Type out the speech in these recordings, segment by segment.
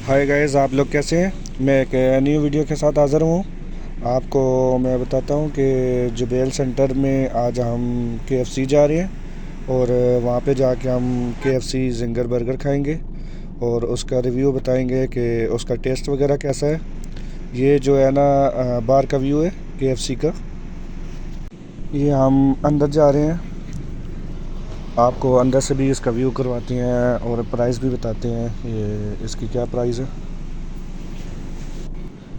Hi guys, आप लोग कैसे हैं। मैं एक न्यू वीडियो के साथ हाज़िर हूँ। आपको मैं बताता हूँ कि जुबेल सेंटर में आज हम KFC जा रहे हैं और वहाँ पे जाके हम KFC जिंगर बर्गर खाएंगे और उसका रिव्यू बताएंगे कि उसका टेस्ट वगैरह कैसा है। ये जो है ना बाहर का व्यू है KFC का। ये हम अंदर जा रहे हैं, आपको अंदर से भी इसका व्यू करवाते हैं और प्राइस भी बताते हैं ये इसकी क्या प्राइस है।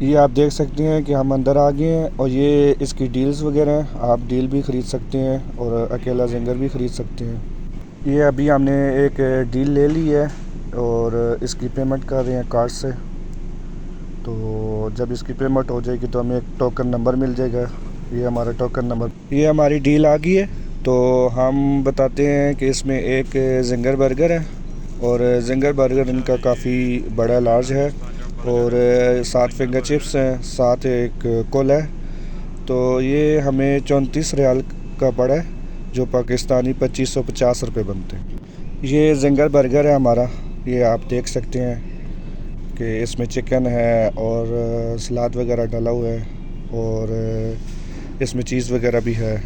ये आप देख सकते हैं कि हम अंदर आ गए हैं और ये इसकी डील्स वगैरह हैं, आप डील भी ख़रीद सकते हैं और अकेला जिंगर भी ख़रीद सकते हैं। ये अभी हमने एक डील ले ली है और इसकी पेमेंट कर रहे हैं कार्ड से। तो जब इसकी पेमेंट हो जाएगी तो हमें एक टोकन नंबर मिल जाएगा, ये हमारा टोकन नंबर। ये हमारी डील आ गई है, तो हम बताते हैं कि इसमें एक जिंगर बर्गर है और जिंगर बर्गर इनका काफ़ी बड़ा लार्ज है और 7 फिंगर चिप्स हैं, साथ एक कोला है। तो ये हमें 34 रियाल का पड़ा है, जो पाकिस्तानी 2550 रुपये बनते हैं। ये जिंगर बर्गर है हमारा, ये आप देख सकते हैं कि इसमें चिकन है और सलाद वगैरह डाला हुआ है और इसमें चीज़ वगैरह भी है।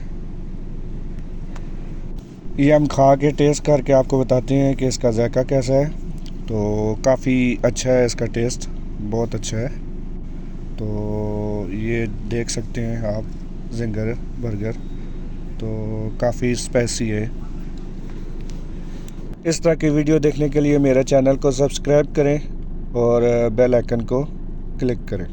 ये हम खा के टेस्ट करके आपको बताते हैं कि इसका जायका कैसा है। तो काफ़ी अच्छा है, इसका टेस्ट बहुत अच्छा है। तो ये देख सकते हैं आप जिंगर बर्गर, तो काफ़ी स्पाइसी है। इस तरह की वीडियो देखने के लिए मेरे चैनल को सब्सक्राइब करें और बेल आइकन को क्लिक करें।